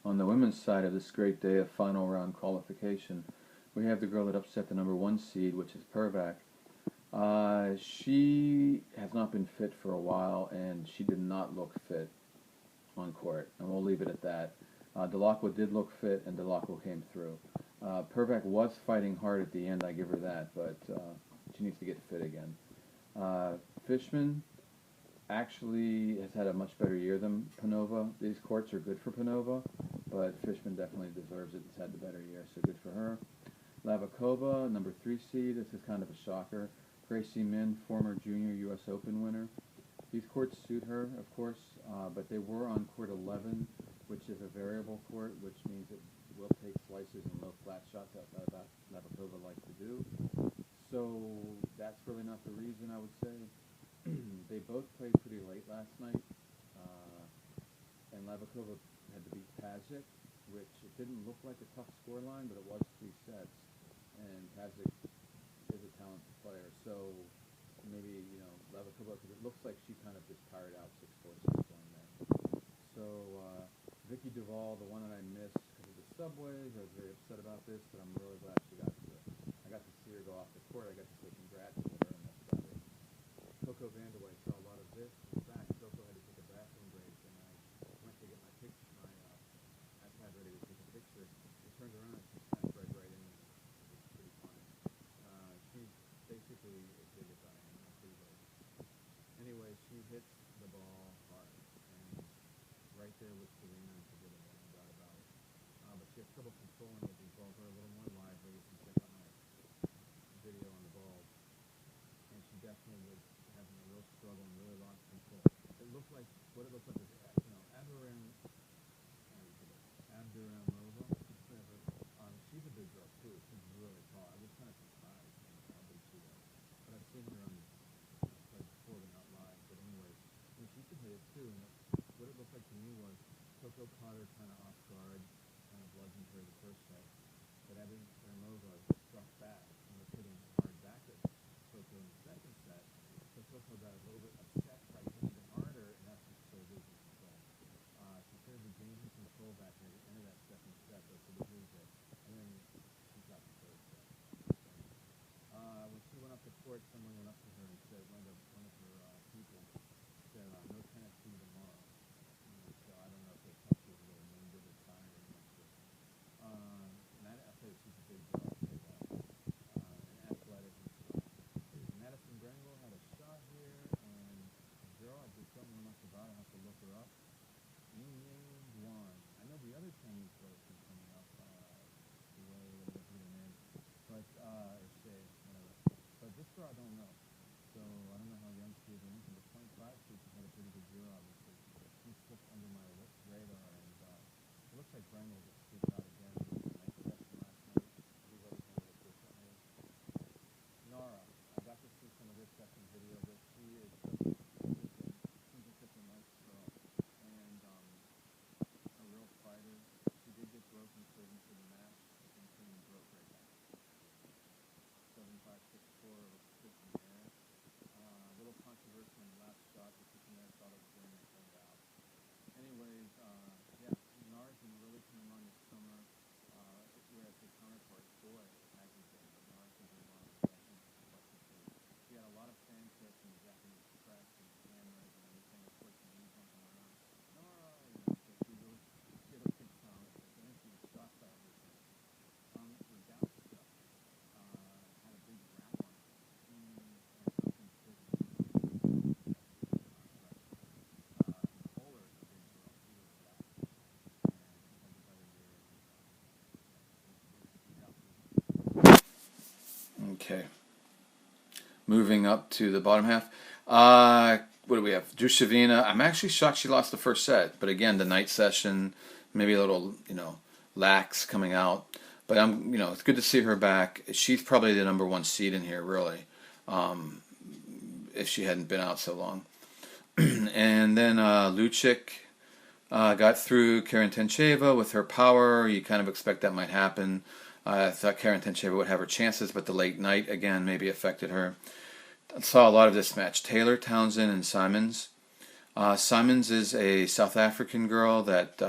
On the women's side of this great day of final round qualification, we have the girl that upset the number one seed, which is Pervac. She has not been fit for a while, and she did not look fit on court, and we'll leave it at that. Dell'Acqua did look fit, and Dell'Acqua came through. Pervac was fighting hard at the end, I give her that, but she needs to get fit again. Fishman actually has had a much better year than Panova. These courts are good for Panova, but Fishman definitely deserves it. He's had the better year, so good for her. Lavakova, number 3 seed. This is kind of a shocker. Gracie Min, former junior U.S. Open winner. These courts suit her, of course, but they were on court 11, which is a variable court, which means it will take slices and low flat shots that Lavakova likes to do. So that's really not the reason, I would say. They both played pretty late last night, and Lavakova had to beat Pazic, which it didn't look like a tough scoreline, but it was 3 sets, and Pazic is a talented player, so maybe, Lavakova, because it looks like she kind of just tired out 6-4, 6-1 there. So, Vicky Duvall, the one that I missed because of the subways, I was very upset about this, but I'm really glad I got to see her go off the court. I got to say congrats to her, and that's about it. Coco Vandeweghe saw a lot of this. In fact, Coco had to take a bathroom break, and I went to get my iPad ready to take a picture. I turned around and she snapped right in. It was pretty funny. She's basically as big as I am, pretty big. Anyway, she hits the ball hard, and right there with Serena and Pavlova, no doubt about it. But she has trouble controlling it. These balls are a little more lively. You can check out my video on the ball. And she definitely was having a real struggle and really lost control. It looked like, what it looked like was, Abduramova. She's a big girl too. She's really tall. I was kind of surprised how big she was. But I've seen her on the play before, but not live. But anyway, she could hit it too. And what it looked like to me was Coco caught her kind of off guard, kind of bludgeoned her the first set. But Abduramova struck back and was hitting hard back at Coco in the second set. So Coco got a little bit upset by hitting it harder, and that's just so losing control. She started regaining control back near the end of that second set, though, so this is it. And then she got the third set. When she went up the court, someone went up to her and said, one of her people said, no tennis for you tomorrow. So I don't know if they thought she was a little wounded or tired or something. I'll tell you, she's a big girl, I'll tell you that. And athletic and strong. Madison Brengle had a shot here, and a girl I just don't know much about. I have to look her up. Ying Guan. I know the other Chinese girl is coming up. But Shay, whatever. But this girl I don't know. So I don't know how young she is or anything. But 25, she's had a pretty good year, obviously. She slipped under my radar, and it looks like Brengle just scooped out again. It was a nice session last night. Everybody's handled it differently. Nara, I got to see some of this session video, but she's just such a nice girl. And a real fighter. She did get broken serving for the match, but then came and broke right back. 7-5, 6-4 was quick in the air. A little controversy on the last shot. The kitchen there thought it was going to turn out. Anyways, Nara's been really coming on this summer, whereas her counterpart, Boy, hasn't been. But Nara's been doing a lot of the sessions. She had a lot of fanfare from the Japanese press and cameras and everything. Of course, me jumping around. Nara, so she had a big promise. I think she was shocked by everything. Rogowska had a big rap on her. And something Kohler is a big girl. She was fast. And had the better year. Okay. Moving up to the bottom half. What do we have? Drusevina. I'm actually shocked she lost the first set. But again, the night session, maybe a little, lax coming out. But it's good to see her back. She's probably the number one seed in here, really, if she hadn't been out so long. And then Lucic got through Karen Tencheva with her power. You kind of expect that might happen. I thought Karen Tencheva would have her chances, but the late night, again, maybe affected her. I saw a lot of this match. Taylor, Townsend, and Simons. Simons is a South African girl that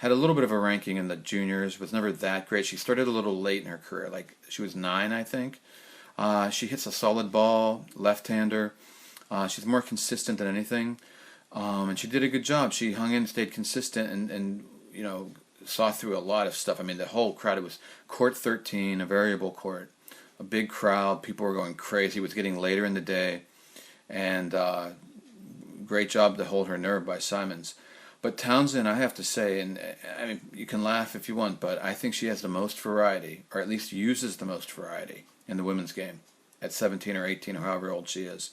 had a little bit of a ranking in the juniors, was never that great. She started a little late in her career, like she was 9, I think. She hits a solid ball, left-hander. She's more consistent than anything, and she did a good job. She hung in, stayed consistent, and saw through a lot of stuff. I mean, the whole crowd. It was court 13, a variable court, a big crowd. People were going crazy. It was getting later in the day, and great job to hold her nerve by Simons. But Townsend, I have to say, and I mean, you can laugh if you want, but I think she has the most variety, or at least uses the most variety in the women's game at 17 or 18 or however old she is.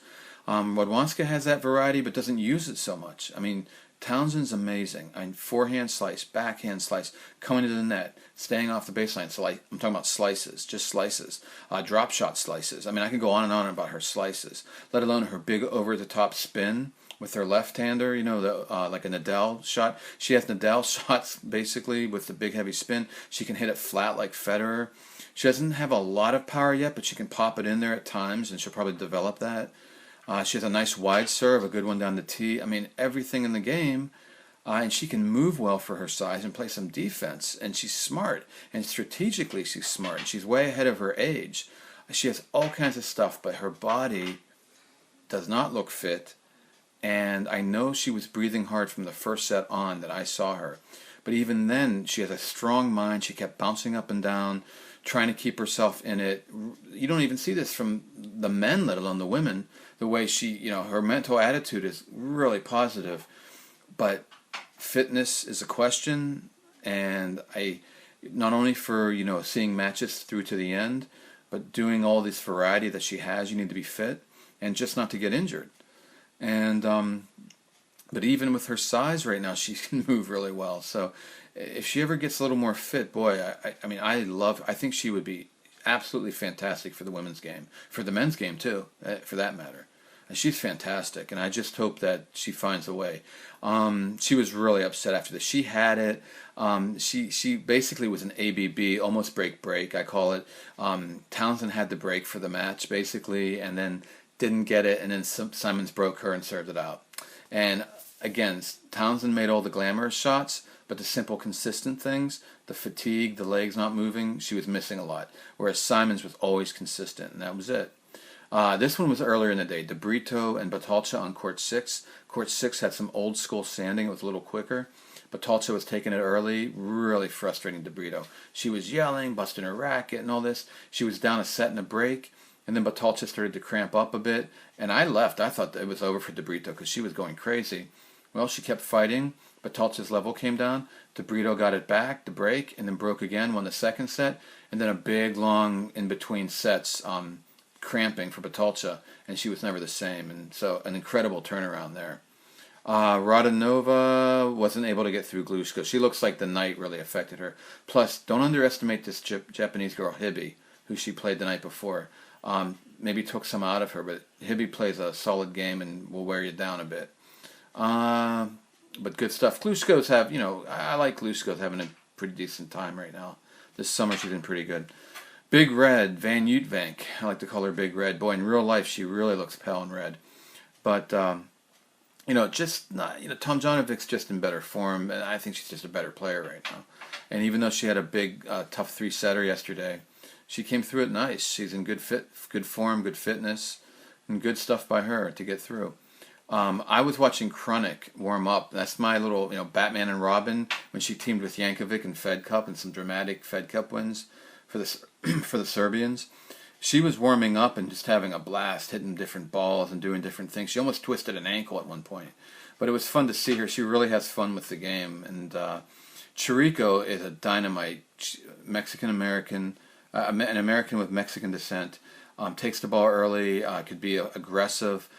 Radwanska has that variety, but doesn't use it so much. I mean, Townsend's amazing. I mean, forehand slice, backhand slice, coming to the net, staying off the baseline. So, like, I'm talking about slices, just slices, drop shot slices. I mean, I can go on and on about her slices, let alone her big over-the-top spin with her left-hander, like a Nadal shot. She has Nadal shots, basically, with the big, heavy spin. She can hit it flat like Federer. She doesn't have a lot of power yet, but she can pop it in there at times, and she'll probably develop that. She has a nice wide serve, a good one down the tee. I mean, everything in the game. And she can move well for her size and play some defense. And she's smart. And strategically, she's smart. She's way ahead of her age. She has all kinds of stuff, but her body does not look fit. And I know she was breathing hard from the first set on that I saw her. But even then, she has a strong mind. She kept bouncing up and down, trying to keep herself in it. You don't even see this from the men, let alone the women. The way she, her mental attitude is really positive. But fitness is a question. And not only for, seeing matches through to the end, but doing all this variety that she has, you need to be fit and just not to get injured. And but even with her size right now, she can move really well. So if she ever gets a little more fit, boy, I think she would be absolutely fantastic for the women's game, for the men's game too, for that matter. And she's fantastic, and I just hope that she finds a way. She was really upset after this. She had it. She basically was an ABB, almost break, I call it. Townsend had the break for the match, basically, and then didn't get it, and then Simons broke her and served it out. And again, Townsend made all the glamorous shots, but the simple, consistent things, the fatigue, the legs not moving, she was missing a lot. Whereas Simons was always consistent, and that was it. This one was earlier in the day. De Brito and Batalcha on court 6. Court 6 had some old school sanding. It was a little quicker. Batalcha was taking it early. Really frustrating De Brito. She was yelling, busting her racket and all this. She was down a set and a break. And then Batalcha started to cramp up a bit. And I left. I thought it was over for De Brito because she was going crazy. Well, she kept fighting. Batalcha's level came down. De Brito got it back, the break, and then broke again, won the second set. And then a big, long, in-between sets, cramping for Batalcha, and she was never the same. And so an incredible turnaround there. Radonova wasn't able to get through Glushko. She looks like the night really affected her. Plus, don't underestimate this Japanese girl, Hibi, who she played the night before. Maybe took some out of her, but Hibi plays a solid game and will wear you down a bit. But good stuff. Glushko's have, I like Glushko's having a pretty decent time right now. This summer she's been pretty good. Big Red, Van Uytvanck. I like to call her Big Red. Boy, in real life, she really looks pale and red. But, just not, Tom Jonovic's just in better form, and I think she's just a better player right now. And even though she had a big, tough 3-setter yesterday, she came through it nice. She's in good form, good fitness, and good stuff by her to get through. I was watching Krunic warm up. That's my little, Batman and Robin when she teamed with Jankovic in Fed Cup and some dramatic Fed Cup wins for the Serbians. She was warming up and just having a blast, hitting different balls and doing different things. She almost twisted an ankle at one point. But it was fun to see her. She really has fun with the game. And Chirico is a dynamite Mexican-American, an American with Mexican descent. Takes the ball early, could be aggressive.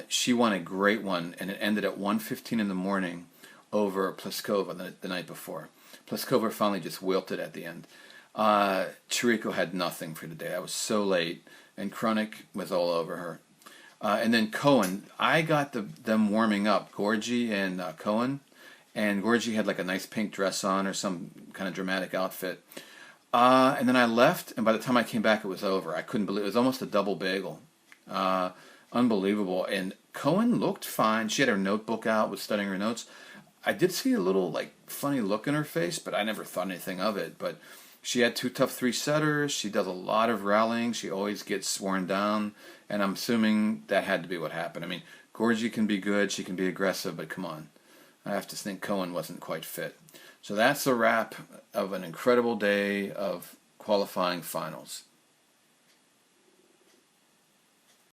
She won a great one, and it ended at 1:15 in the morning over Pliskova the night before. Pliskova finally just wilted at the end. Chirico had nothing for the day. I was so late, and Krunic was all over her. And then Cohen, I got them warming up, Gorgie and Cohen, and Gorgie had like a nice pink dress on or some kind of dramatic outfit. And then I left, and by the time I came back, it was over. I couldn't believe it. It was almost a double bagel. Unbelievable. And Cohen looked fine. She had her notebook out, was studying her notes. I did see a little like funny look in her face, but I never thought anything of it. But she had two tough three setters. She does a lot of rallying. She always gets worn down, and I'm assuming that had to be what happened. I mean, Gorgie can be good. She can be aggressive, but come on. I have to think Cohen wasn't quite fit. So that's a wrap of an incredible day of qualifying finals.